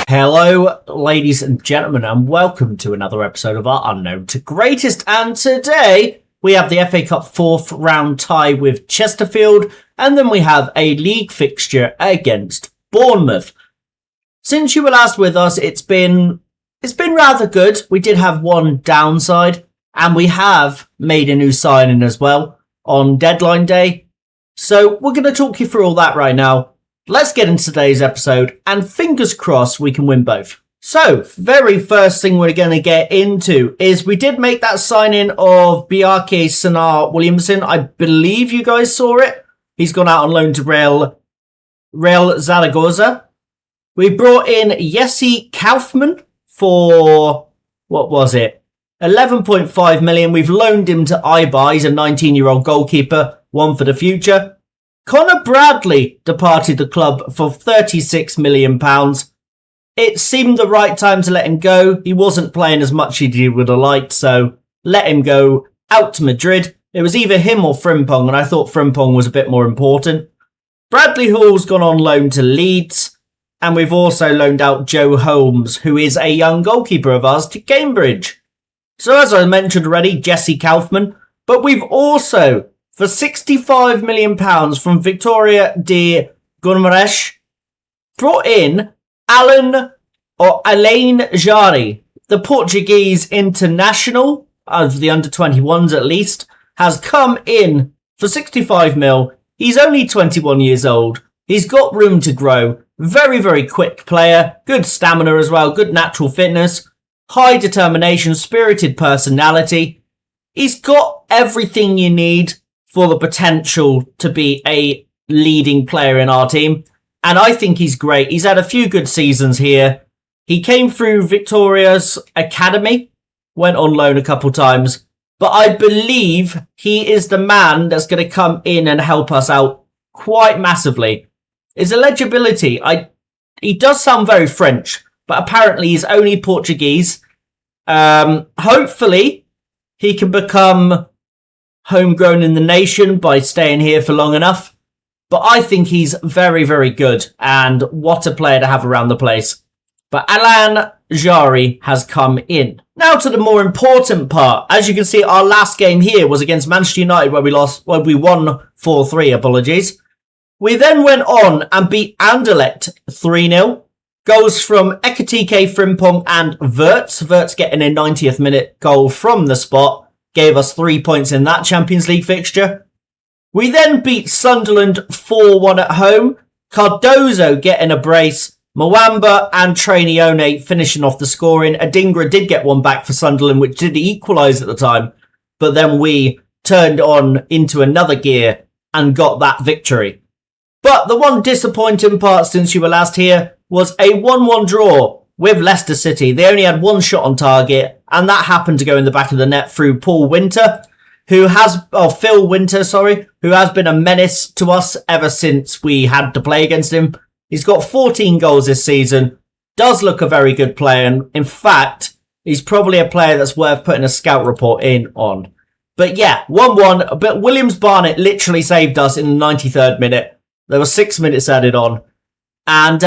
Hello, ladies and gentlemen, and welcome to another episode of our Unknown to Greatest. And today we have the FA Cup fourth round tie with Chesterfield, and then we have a league fixture against Bournemouth. Since you were last with us, it's been rather good. We did have one downside, and we have made a new signing as well on deadline day. So we're going to talk you through all that right now. Let's get into today's episode, and fingers crossed we can win both. So, very first thing we're going to get into is we did make that signing of Bjarke Sinar Williamson. I believe you guys saw it. He's gone out on loan to Real Zaragoza. We brought in Jesse Kaufman for, 11.5 million. We've loaned him to Eibar. He's a 19-year-old goalkeeper, one for the future. Connor Bradley departed the club for £36 million. It seemed the right time to let him go. He wasn't playing as much as he would have liked, so let him go out to Madrid. It was either him or Frimpong, and I thought Frimpong was a bit more important. Bradley Hall's gone on loan to Leeds, and we've also loaned out Joe Holmes, who is a young goalkeeper of ours, to Cambridge. So as I mentioned already, Jesse Kaufman, but we've also, for £65 million from Victoria de Guimarães, brought in Alain Jari, the Portuguese international of the under-21s at least, has come in for 65 mil. He's only 21 years old. He's got room to grow. Very, very quick player. Good stamina as well. Good natural fitness. High determination. Spirited personality. He's got everything you need for the potential to be a leading player in our team. And I think he's great. He's had a few good seasons here. He came through Victoria's academy, went on loan a couple times, but I believe he is the man that's going to come in and help us out quite massively. His eligibility, he does sound very French, but apparently he's only Portuguese. Hopefully he can become homegrown in the nation by staying here for long enough. But I think he's very, very good. And what a player to have around the place. But Alain Jari has come in. Now to the more important part. As you can see, our last game here was against Manchester United where we won 4-3, apologies. We then went on and beat Anderlecht 3-0. Goals from Ekatike, Frimpong and Wirtz. Wirtz getting a 90th minute goal from the spot. Gave us 3 points in that Champions League fixture. We then beat Sunderland 4-1 at home. Cardozo getting a brace. Mwamba and Trainione finishing off the scoring. Adingra did get one back for Sunderland, which did equalise at the time. But then we turned on into another gear and got that victory. But the one disappointing part since you were last here was a 1-1 draw with Leicester City. They only had one shot on target, and that happened to go in the back of the net through Phil Winter, who has been a menace to us ever since we had to play against him. He's got 14 goals this season, does look a very good player, and in fact, he's probably a player that's worth putting a scout report in on. But yeah, 1-1, but Williams-Barnett literally saved us in the 93rd minute. There were 6 minutes added on. And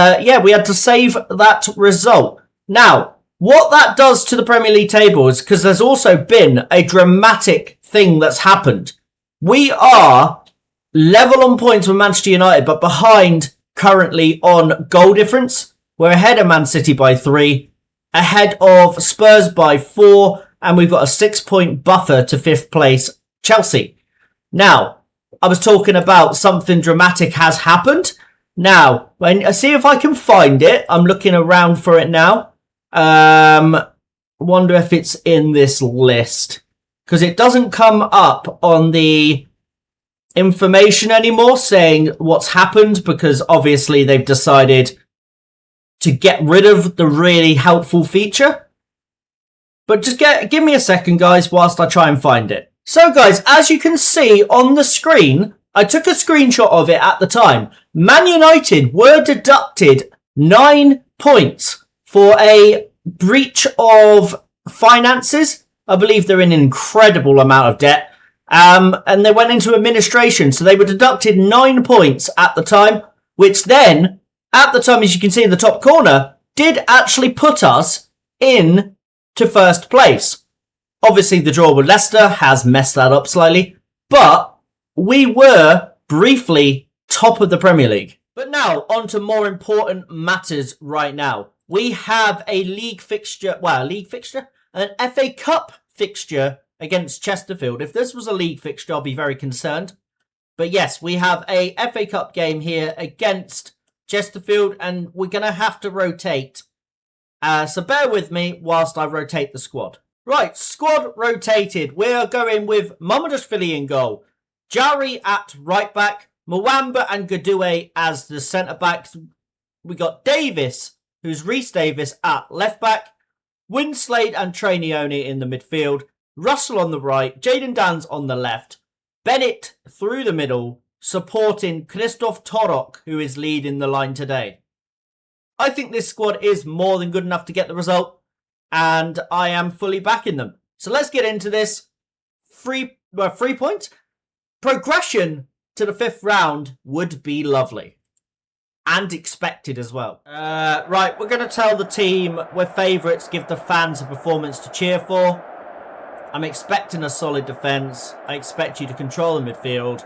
we had to save that result. Now, what that does to the Premier League table is because there's also been a dramatic thing that's happened. We are level on points with Manchester United, but behind currently on goal difference. We're ahead of Man City by 3, ahead of Spurs by 4, and we've got a 6-point buffer to 5th place Chelsea. Now, I was talking about something dramatic has happened. Now, when I see if I can find it, I'm looking around for it now. Wonder if it's in this list. Because it doesn't come up on the information anymore saying what's happened, because obviously they've decided to get rid of the really helpful feature. But just give me a second, guys, whilst I try and find it. So, guys, as you can see on the screen, I took a screenshot of it at the time. Man United were deducted 9 points for a breach of finances. I believe they're in an incredible amount of debt. And they went into administration. So they were deducted 9 points at the time, which then, at the time, as you can see in the top corner, did actually put us in to first place. Obviously, the draw with Leicester has messed that up slightly, but we were briefly top of the Premier League. But now, on to more important matters right now. We have a league fixture, an FA Cup fixture against Chesterfield. If this was a league fixture, I'll be very concerned. But yes, we have a FA Cup game here against Chesterfield, and we're going to have to rotate. So bear with me whilst I rotate the squad. Right, squad rotated. We are going with Mamadashvili in goal, Jari at right back, Mwamba and Gadue as the centre backs. We got Davis, who's Rhys Davis, at left back, Winslade and Trainione in the midfield, Russell on the right, Jayden Danns on the left, Bennett through the middle, supporting Krzysztof Torok, who is leading the line today. I think this squad is more than good enough to get the result, and I am fully backing them. So let's get into this. 3 points. Progression to the 5th round would be lovely. And expected as well. Right, we're going to tell the team we're favourites, give the fans a performance to cheer for. I'm expecting a solid defence. I expect you to control the midfield.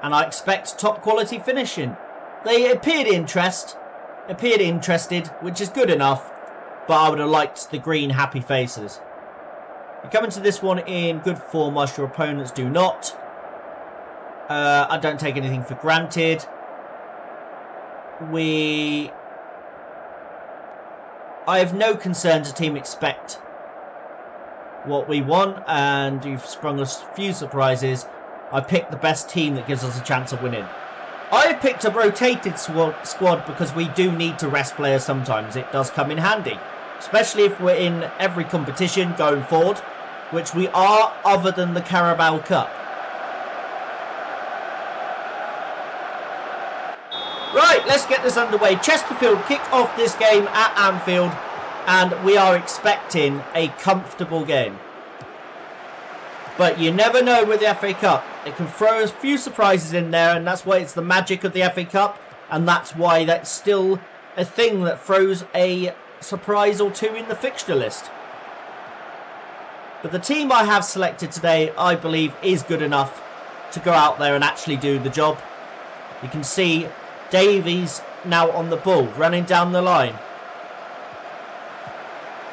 And I expect top quality finishing. They appeared interested, which is good enough. But I would have liked the green happy faces. You come into this one in good form whilst your opponents do not. I don't take anything for granted. I have no concerns. The team expect what we want, and you've sprung us a few surprises. I picked the best team that gives us a chance of winning. I picked a rotated squad because we do need to rest players sometimes. It does come in handy, especially if we're in every competition going forward, which we are other than the Carabao Cup. Right, let's get this underway. Chesterfield kick off this game at Anfield, and we are expecting a comfortable game. But you never know with the FA Cup. It can throw a few surprises in there, and that's why it's the magic of the FA Cup, and that's why that's still a thing that throws a surprise or two in the fixture list. But the team I have selected today, I believe, is good enough to go out there and actually do the job. You can see Davies now on the ball, running down the line.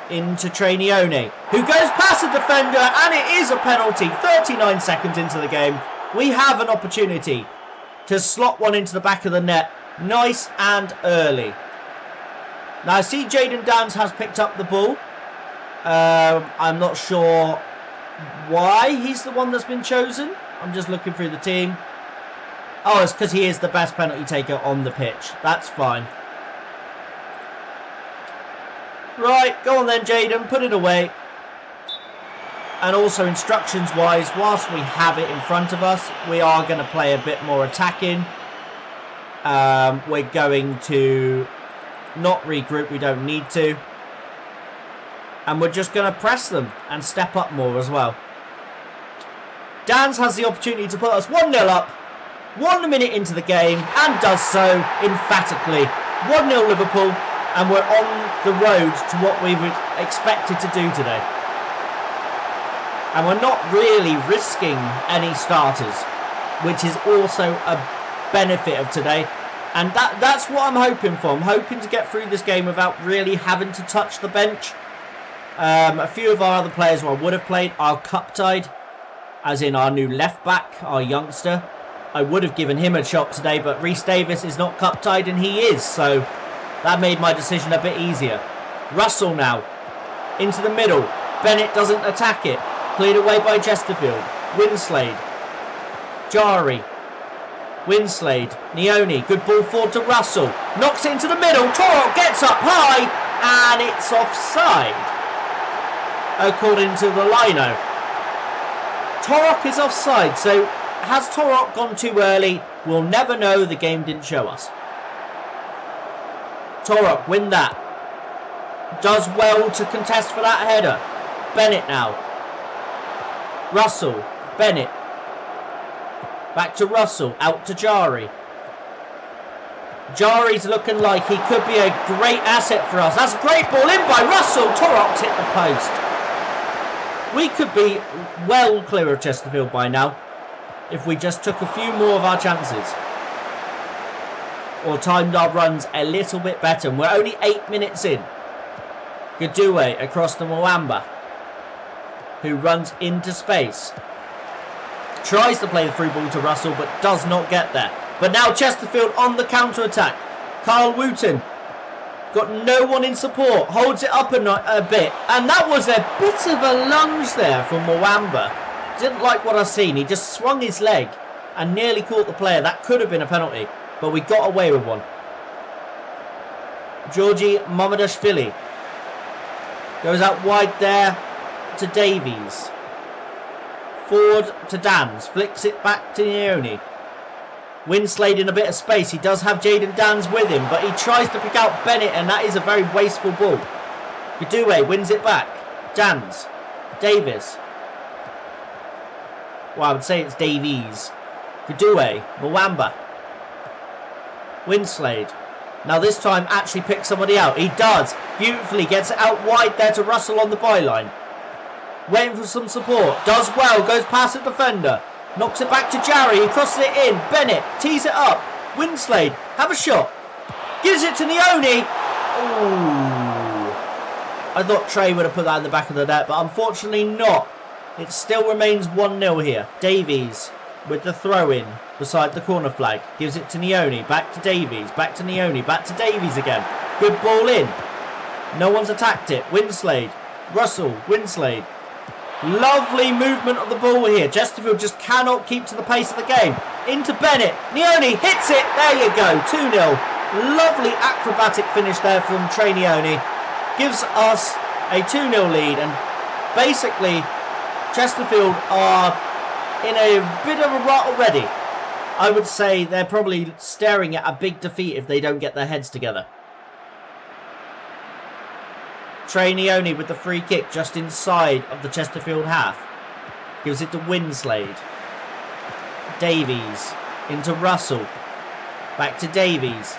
Into Trainione, who goes past the defender, and it is a penalty. 39 seconds into the game. We have an opportunity to slot one into the back of the net. Nice and early. Now I see Jayden Danns has picked up the ball. I'm not sure why he's the one that's been chosen. I'm just looking through the team. Oh, it's because he is the best penalty taker on the pitch. That's fine. Right, go on then, Jayden. Put it away. And also, instructions-wise, whilst we have it in front of us, we are going to play a bit more attacking. We're going to not regroup. We don't need to. And we're just going to press them and step up more as well. Danns has the opportunity to put us 1-0 up. 1 minute into the game, and does so emphatically. 1-0 Liverpool, and we're on the road to what we were expected to do today. And we're not really risking any starters, which is also a benefit of today. And that's what I'm hoping for. I'm hoping to get through this game without really having to touch the bench. A few of our other players who I would have played are cup-tied, as in our new left-back, our youngster. I would have given him a shot today, but Rhys Davis is not cup-tied, and he is, so that made my decision a bit easier. Russell now, into the middle. Bennett doesn't attack it. Cleared away by Chesterfield. Winslade. Jari. Winslade. Neone. Good ball forward to Russell. Knocks it into the middle. Torok gets up high, and it's offside, according to the lino. Torok is offside, so has Torok gone too early? We'll never know. The game didn't show us. Torok, win that. Does well to contest for that header. Bennett now. Russell. Bennett. Back to Russell. Out to Jari. Jari's looking like he could be a great asset for us. That's a great ball in by Russell. Torok's hit the post. We could be well clear of Chesterfield by now if we just took a few more of our chances. Or timed our runs a little bit better. And we're only 8 minutes in. Gadue across to Mwamba, who runs into space. Tries to play the through ball to Russell, but does not get there. But now Chesterfield on the counter-attack. Carl Wooten got no one in support. Holds it up a bit. And that was a bit of a lunge there from Mwamba. Didn't like what I've seen. He just swung his leg and nearly caught the player. That could have been a penalty, but we got away with one. Georgi Mamadashvili goes out wide there to Davies. Forward to Dans. Flicks it back to Nioni. Winslade in a bit of space. He does have Jaden Dans with him, but he tries to pick out Bennett, and that is a very wasteful ball. Gadue wins it back. Dans. Davis. Well, I would say it's Davies. Gadue. Mwamba. Winslade. Now this time actually picks somebody out. He does. Beautifully gets it out wide there to Russell on the byline. Waiting for some support. Does well. Goes past the defender. Knocks it back to Jarry. He crosses it in. Bennett tees it up. Winslade. Have a shot. Gives it to Nioni. Ooh. I thought Trey would have put that in the back of the net, but unfortunately not. It still remains 1-0 here. Davies with the throw-in beside the corner flag. Gives it to Nioni. Back to Davies. Back to Nioni. Back to Davies again. Good ball in. No one's attacked it. Winslade. Russell. Winslade. Lovely movement of the ball here. Chesterfield just cannot keep to the pace of the game. Into Bennett. Nioni hits it. There you go. 2-0. Lovely acrobatic finish there from Trey Nioni. Gives us a 2-0 lead. And basically, Chesterfield are in a bit of a rut already. I would say they're probably staring at a big defeat if they don't get their heads together. Trey Nioni with the free kick just inside of the Chesterfield half. Gives it to Winslade. Davies into Russell. Back to Davies.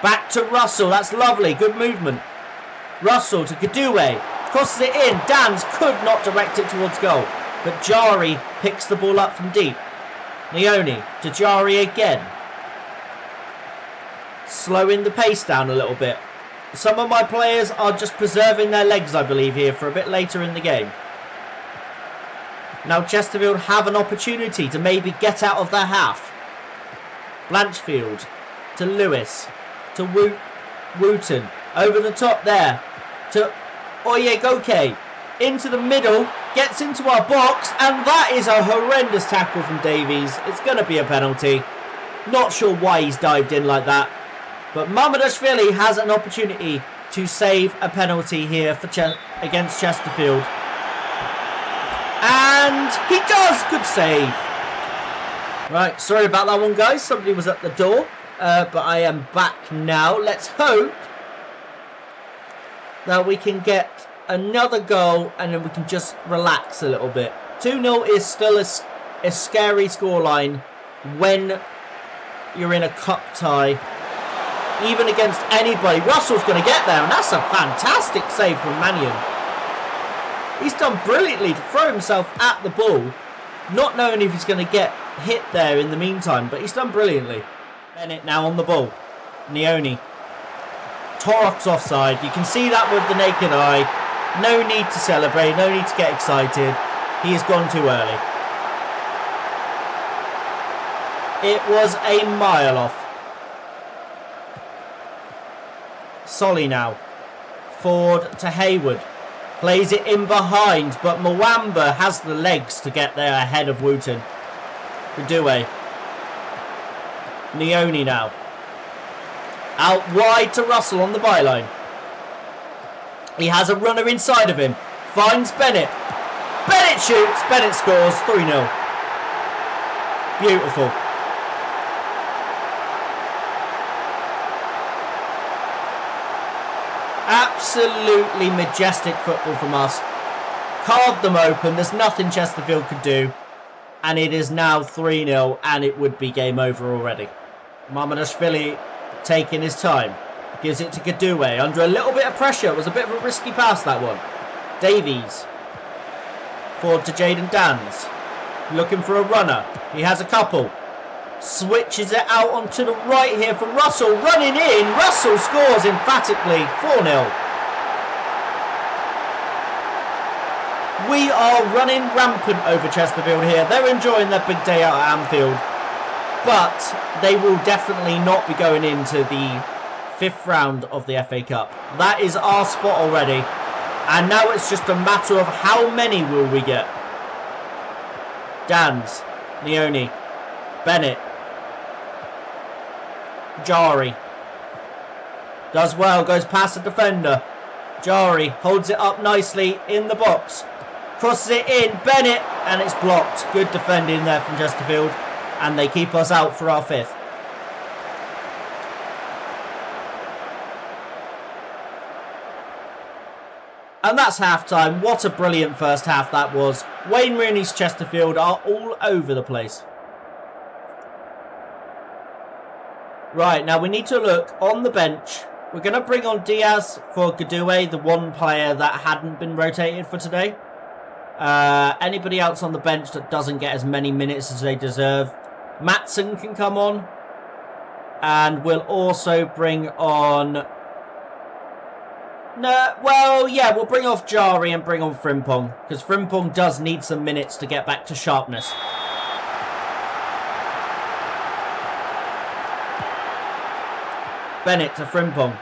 Back to Russell. That's lovely. Good movement. Russell to Gadue. Crosses it in. Dans could not direct it towards goal. But Jari picks the ball up from deep. Nioni to Jari again. Slowing the pace down a little bit. Some of my players are just preserving their legs, I believe, here for a bit later in the game. Now Chesterfield have an opportunity to maybe get out of their half. Blanchfield to Lewis to Wooten. Over the top there to Oyegoke. Into the middle. Gets into our box. And that is a horrendous tackle from Davies. It's going to be a penalty. Not sure why he's dived in like that. But Mamadashvili has an opportunity to save a penalty here for against Chesterfield. And he does! Good save. Right, sorry about that one, guys. Somebody was at the door. But I am back now. Let's hope that we can get another goal and then we can just relax a little bit. 2-0 is still a scary scoreline when you're in a cup tie. Even against anybody. Russell's going to get there, and that's a fantastic save from Mannion. He's done brilliantly to throw himself at the ball, not knowing if he's going to get hit there in the meantime, but he's done brilliantly. Bennett now on the ball. Nioni. Torok's offside. You can see that with the naked eye. No need to celebrate, no need to get excited. He has gone too early. It was a mile off. Solly now. Forward to Hayward. Plays it in behind, but Mwamba has the legs to get there ahead of Wooten. Gadue. Nioni now. Out wide to Russell on the byline. He has a runner inside of him. Finds Bennett. Bennett shoots. Bennett scores. 3-0. Beautiful. Absolutely majestic football from us. Carved them open. There's nothing Chesterfield could do. And it is now 3-0 and it would be game over already. Mamadashvili taking his time. Gives it to Gadoué under a little bit of pressure. It was a bit of a risky pass, that one. Davies. Forward to Jayden Danns. Looking for a runner. He has a couple. Switches it out onto the right here for Russell. Running in. Russell scores emphatically. 4-0. We are running rampant over Chesterfield here. They're enjoying their big day out at Anfield. But they will definitely not be going into the 5th round of the FA Cup. That is our spot already. And now it's just a matter of how many will we get. Danns. Leone. Bennett. Jari. Does well. Goes past the defender. Jari holds it up nicely in the box. Crosses it in. Bennett. And it's blocked. Good defending there from Chesterfield. And they keep us out for our 5th. And that's half-time. What a brilliant first half that was. Wayne Rooney's Chesterfield are all over the place. Right, now we need to look on the bench. We're going to bring on Diaz for Gadoué, the one player that hadn't been rotated for today. Anybody else on the bench that doesn't get as many minutes as they deserve. Maatsen can come on. And we'll also bring on... No, well, yeah, we'll bring off Jari and bring on Frimpong. Because Frimpong does need some minutes to get back to sharpness. Bennett to Frimpong.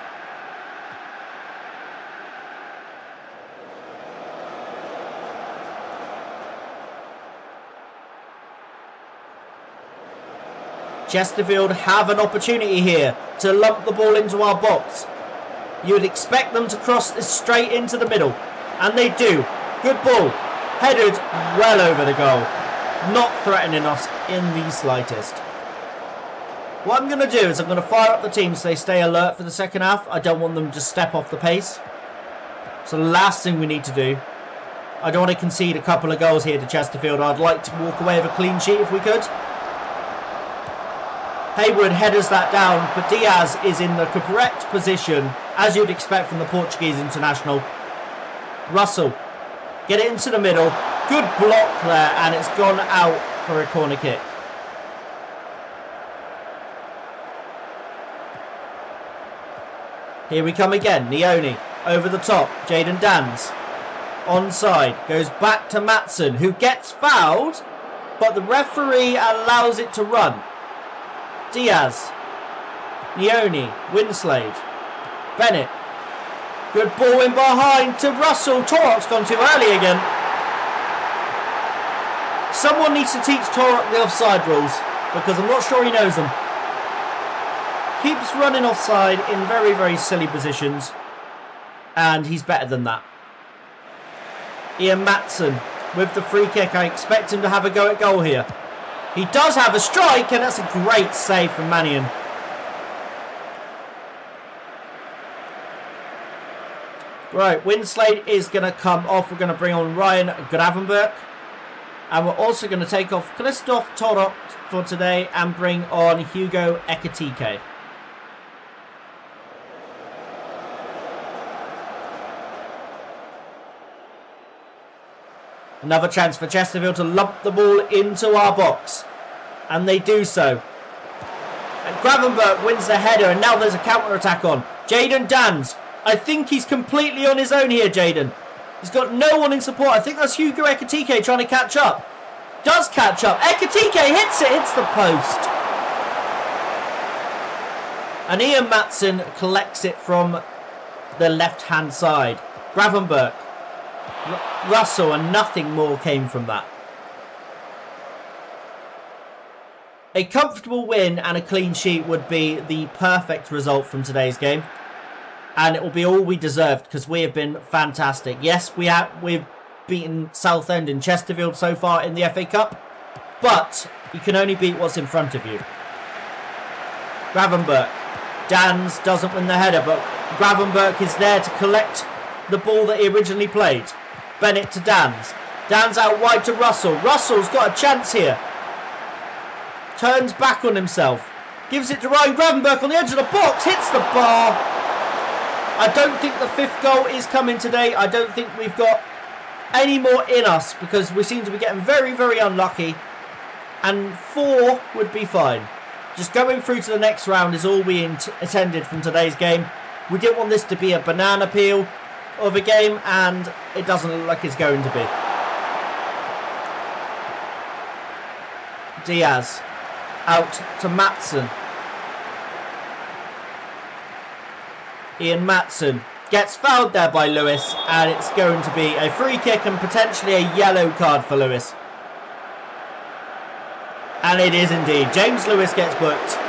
Chesterfield have an opportunity here to lump the ball into our box. You would expect them to cross this straight into the middle. And they do. Good ball. Headed well over the goal. Not threatening us in the slightest. What I'm going to do is I'm going to fire up the team so they stay alert for the second half. I don't want them to step off the pace. So the last thing we need to do. I don't want to concede a couple of goals here to Chesterfield. I'd like to walk away with a clean sheet if we could. Hayward headers that down, but Diaz is in the correct position, as you'd expect from the Portuguese international. Russell, get it into the middle. Good block there, and it's gone out for a corner kick. Here we come again. Leone, over the top. Jayden Danns, onside. Goes back to Maatsen, who gets fouled, but the referee allows it to run. Diaz, Leone, Winslade, Bennett. Good ball in behind to Russell. Torok's gone too early again. Someone needs to teach Torok the offside rules, because I'm not sure he knows them. Keeps running offside in very, very silly positions, and he's better than that. Ian Maatsen with the free kick. I expect him to have a go at goal here. He does have a strike, and that's a great save from Mannion. Right, Winslade is going to come off. We're going to bring on Ryan Gravenberch. And we're also going to take off Christoph Torok for today and bring on Hugo Ekitike. Another chance for Chesterfield to lump the ball into our box. And they do so. And Gravenberch wins the header, and now there's a counter-attack on. Jayden Danns. I think he's completely on his own here, Jayden. He's got no one in support. I think that's Hugo Ekitike trying to catch up. Does catch up. Ekitike hits it. Hits the post. And Ian Maatsen collects it from the left-hand side. Gravenberch. Russell, and nothing more came from that. A comfortable win and a clean sheet would be the perfect result from today's game. And it will be all we deserved, because we have been fantastic. Yes, we've beaten Southend and Chesterfield so far in the FA Cup, but you can only beat what's in front of you. Gravenberch. Danns doesn't win the header, but Gravenberch is there to collect the ball that he originally played. Bennett to Danns. Danns out wide to Russell. Russell's got a chance here. Turns back on himself. Gives it to Ryan Gravenberch on the edge of the box. Hits the bar. I don't think the 5th goal is coming today. I don't think we've got any more in us because we seem to be getting very, very unlucky. And 4 would be fine. Just going through to the next round is all we intended from today's game. We didn't want this to be a banana peel of a game, and it doesn't look like it's going to be. Diaz out to Maatsen. Ian Maatsen gets fouled there by Lewis, and it's going to be a free kick and potentially a yellow card for Lewis. And it is indeed. James Lewis gets booked.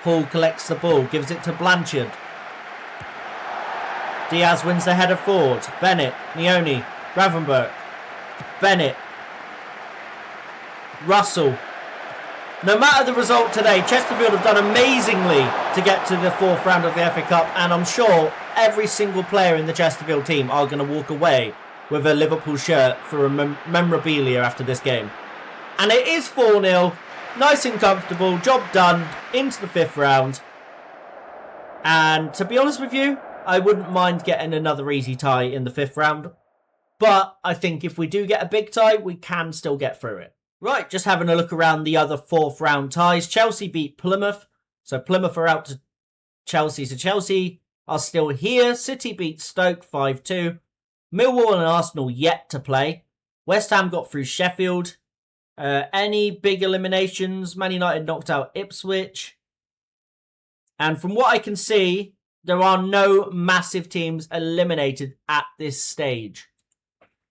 Hall collects the ball, gives it to Blanchard. Diaz wins the header forward. Bennett, Nioni, Gravenberch, Bennett, Russell. No matter the result today, Chesterfield have done amazingly to get to the 4th round of the FA Cup, and I'm sure every single player in the Chesterfield team are going to walk away with a Liverpool shirt for a memorabilia after this game. And it is 4-0. Nice and comfortable. Job done. Into the 5th round. And to be honest with you, I wouldn't mind getting another easy tie in the 5th round. But I think if we do get a big tie, we can still get through it. Right, just having a look around the other 4th round ties. Chelsea beat Plymouth. So Plymouth are out to Chelsea. So Chelsea are still here. City beat Stoke 5-2. Millwall and Arsenal yet to play. West Ham got through Sheffield. Any big eliminations? Man United knocked out Ipswich. And from what I can see, there are no massive teams eliminated at this stage.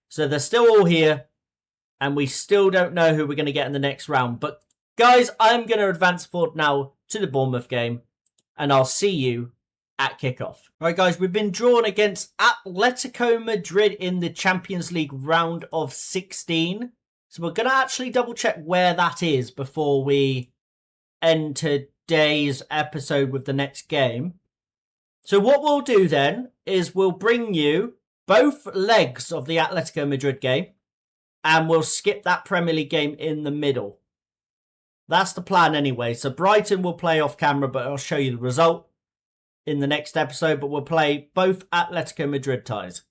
So they're still all here. And we still don't know who we're going to get in the next round. But guys, I'm going to advance forward now to the Bournemouth game. And I'll see you at kickoff. Right, guys, we've been drawn against Atletico Madrid in the Champions League round of 16. So we're going to actually double check where that is before we end today's episode with the next game. So what we'll do then is we'll bring you both legs of the Atletico Madrid game and we'll skip that Premier League game in the middle. That's the plan anyway. So Brighton will play off camera, but I'll show you the result in the next episode. But we'll play both Atletico Madrid ties.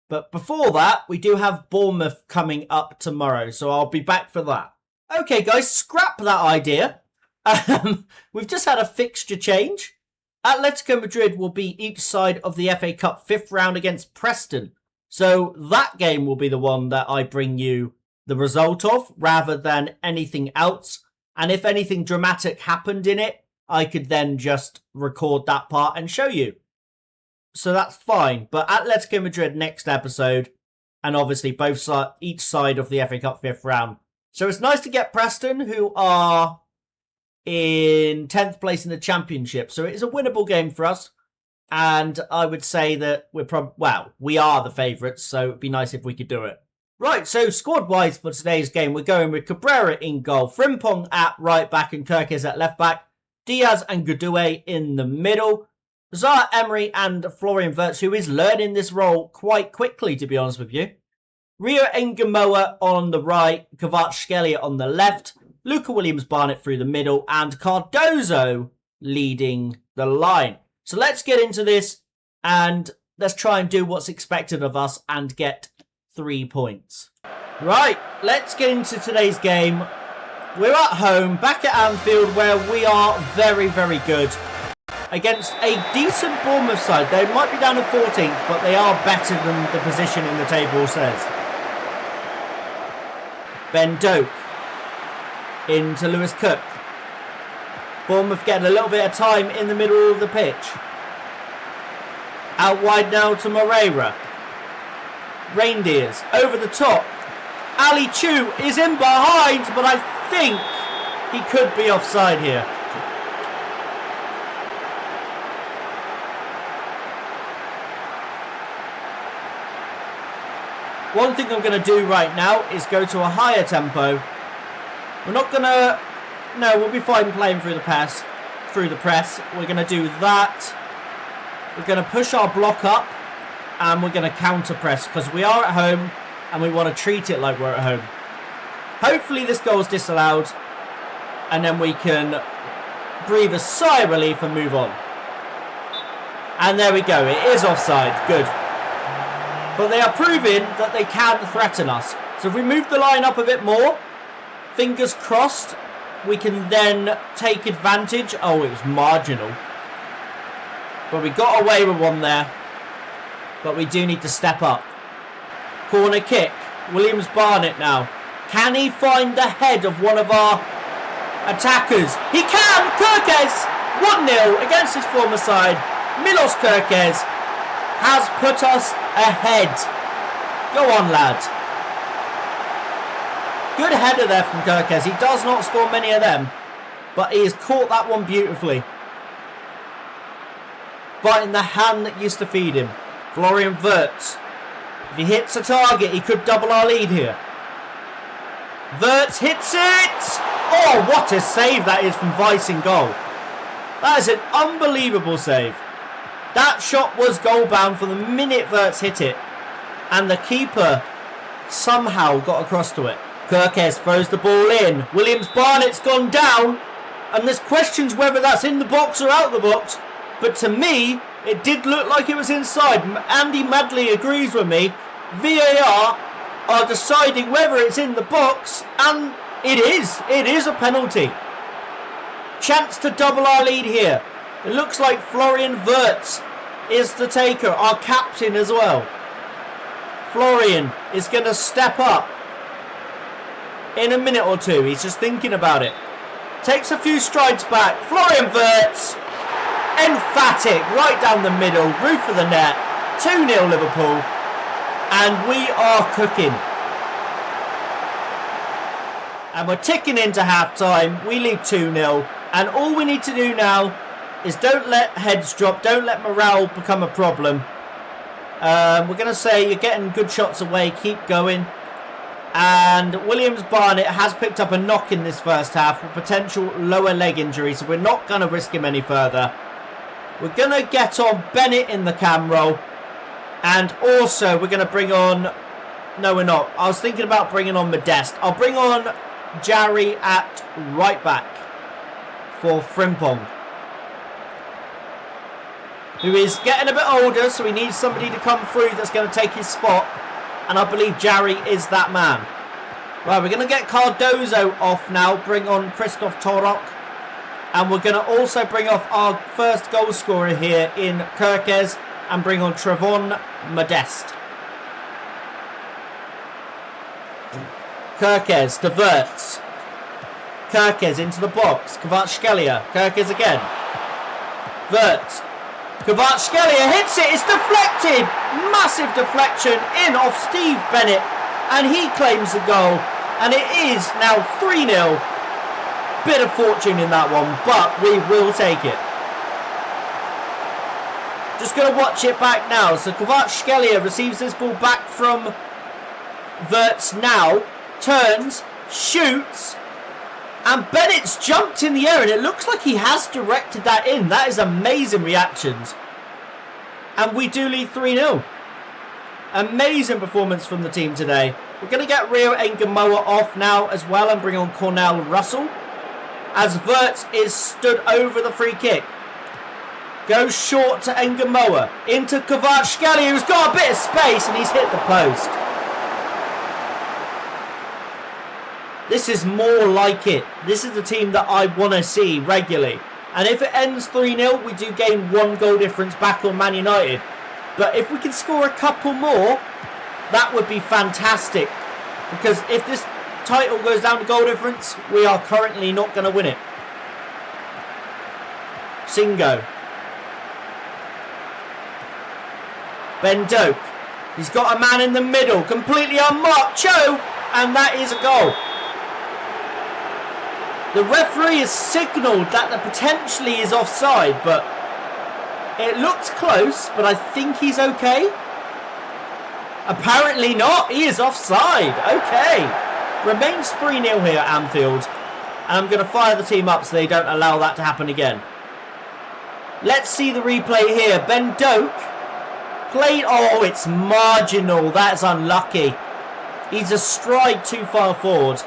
But before that, we do have Bournemouth coming up tomorrow. So I'll be back for that. Okay, guys, scrap that idea. We've just had a fixture change. Atletico Madrid will be each side of the FA Cup 5th round against Preston. So that game will be the one that I bring you the result of rather than anything else. And if anything dramatic happened in it, I could then just record that part and show you. So that's fine. But Atletico Madrid next episode. And obviously each side of the FA Cup 5th round. So it's nice to get Preston, who are in 10th place in the Championship. So it is a winnable game for us. And I would say that we are the favourites. So it'd be nice if we could do it. Right, so squad-wise for today's game, we're going with Cabrera in goal, Frimpong at right back and Kirkes at left back, Diaz and Gudue in the middle, Zaha Emery and Florian Wirtz, who is learning this role quite quickly, to be honest with you. Rio Ngamoa on the right, Kvaratskhelia on the left, Luca Williams-Barnett through the middle, and Cardozo leading the line. So let's get into this, and let's try and do what's expected of us and get 3 points. Right, let's get into today's game. We're at home, back at Anfield, where we are very, very good. Against a decent Bournemouth side. They might be down to 14th, but they are better than the position in the table says. Ben Doak into Lewis Cook. Bournemouth getting a little bit of time in the middle of the pitch. Out wide now to Moreira. Reindeers over the top. Ali Chu is in behind, but I think he could be offside here. One thing I'm going to do right now is go to a higher tempo. We're not going to... No, we'll be fine playing through the press. We're going to do that. We're going to push our block up. And we're going to counter press. Because we are at home. And we want to treat it like we're at home. Hopefully this goal is disallowed. And then we can breathe a sigh of relief and move on. And there we go. It is offside. Good. But they are proving that they can threaten us. So if we move the line up a bit more, fingers crossed, we can then take advantage. Oh, it was marginal. But we got away with one there. But we do need to step up. Corner kick. Williams Barnett now. Can he find the head of one of our attackers? He can! Kirkes! 1-0 against his former side. Milos Kirkes has put us ahead. Go on, lad. Good header there from Kirkes. He does not score many of them, but he has caught that one beautifully. Biting the hand that used to feed him. Florian Wirtz. If he hits a target, he could double our lead here. Wirtz hits it! Oh, what a save that is from Weiss in goal. That is an unbelievable save. That shot was goal bound from the minute Wirtz hit it. And the keeper somehow got across to it. Kirkes throws the ball in. Williams Barnett's gone down. And there's questions whether that's in the box or out the box. But to me, it did look like it was inside. Andy Madley agrees with me. VAR are deciding whether it's in the box. And it is. It is a penalty. Chance to double our lead here. It looks like Florian Wirtz is the taker, our captain as well. Florian is going to step up in a minute or two. He's just thinking about it. Takes a few strides back. Florian Wirtz. Emphatic. Right down the middle. Roof of the net. 2-0 Liverpool. And we are cooking. And we're ticking into half-time. We lead 2-0. And all we need to do now is don't let heads drop. Don't let morale become a problem. We're going to say you're getting good shots away. Keep going. And Williams Barnett has picked up a knock in this first half with potential lower leg injury. So we're not going to risk him any further. We're going to get on Bennett in the cam role. And also we're going to bring on... No, we're not. I was thinking about bringing on Modeste. I'll bring on Jarry at right back for Frimpong, who is getting a bit older, so he needs somebody to come through that's going to take his spot. And I believe Jarry is that man. Right, we're going to get Cardozo off now, bring on Christoph Torok. And we're going to also bring off our first goal scorer here in Kirkes and bring on Trevon Modeste. Kirkes to Wirtz. Kirkes into the box. Kvaratskhelia. Kirkes again. Wirtz. Kvaratskhelia hits it. It's deflected. Massive deflection in off Steve Bennett. And he claims the goal. And it is now 3-0. Bit of fortune in that one, but we will take it. Just going to watch it back now. So Kvaratskhelia receives this ball back from Wirtz now. Turns. Shoots. And Bennett's jumped in the air, and it looks like he has directed that in. That is amazing reactions. And we do lead 3-0. Amazing performance from the team today. We're going to get Rio Engamoa off now as well and bring on Cornell Russell. As Wirtz is stood over the free kick. Goes short to Engamoa. Into Kvaratskhelia, who's got a bit of space, and he's hit the post. This is more like it. This is the team that I want to see regularly. And if it ends 3-0, we do gain 1 goal difference back on Man United. But if we can score a couple more, that would be fantastic. Because if this title goes down to goal difference, we are currently not going to win it. Singo. Ben Doak. He's got a man in the middle. Completely unmarked. Cho. And that is a goal. The referee has signalled that there potentially is offside, but it looked close, but I think he's okay. Apparently not. He is offside. Okay. Remains 3-0 here at Anfield. And I'm going to fire the team up so they don't allow that to happen again. Let's see the replay here. Ben Doak played. Oh, it's marginal. That's unlucky. He's a stride too far forward.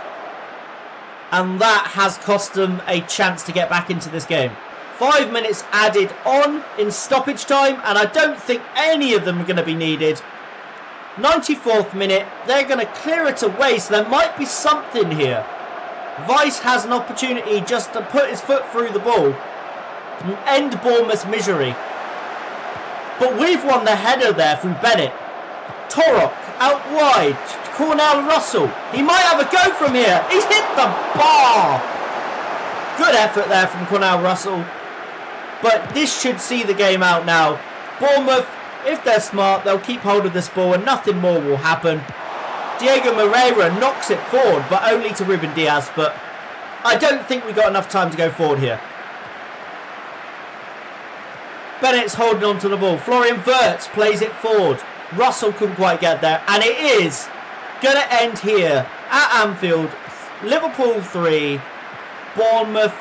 And that has cost them a chance to get back into this game. 5 minutes added on in stoppage time. And I don't think any of them are going to be needed. 94th minute. They're going to clear it away. So there might be something here. Vice has an opportunity just to put his foot through the ball and end Bournemouth's misery. But we've won the header there through Bennett. Torok out wide. Cornell Russell. He might have a go from here. He's hit the bar. Good effort there from Cornell Russell. But this should see the game out now. Bournemouth, if they're smart, they'll keep hold of this ball and nothing more will happen. Diego Moreira knocks it forward, but only to Ruben Diaz. But I don't think we got enough time to go forward here. Bennett's holding on to the ball. Florian Wirtz plays it forward. Russell couldn't quite get there. And it is going to end here at Anfield. Liverpool 3, Bournemouth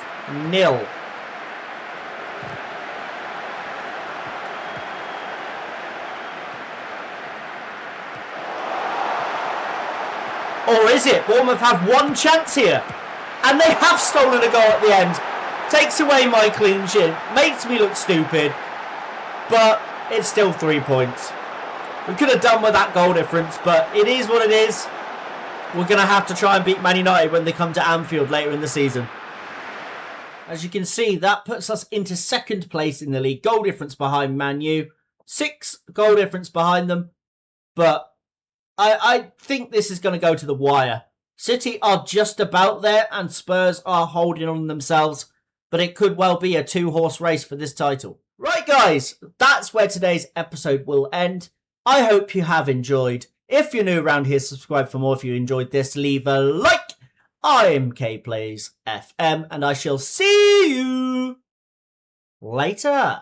0. Or is it? Bournemouth have one chance here. And they have stolen a goal at the end. Takes away my clean sheet. Makes me look stupid. But it's still 3 points. We could have done with that goal difference. But it is what it is. We're going to have to try and beat Man United when they come to Anfield later in the season. As you can see, that puts us into second place in the league. Goal difference behind Man U. 6 goal difference behind them. But I think this is going to go to the wire. City are just about there and Spurs are holding on themselves. But it could well be a 2-horse race for this title. Right, guys, that's where today's episode will end. I hope you have enjoyed. If you're new around here, subscribe for more. If you enjoyed this, leave a like. I'm K-PlaysFM and I shall see you later.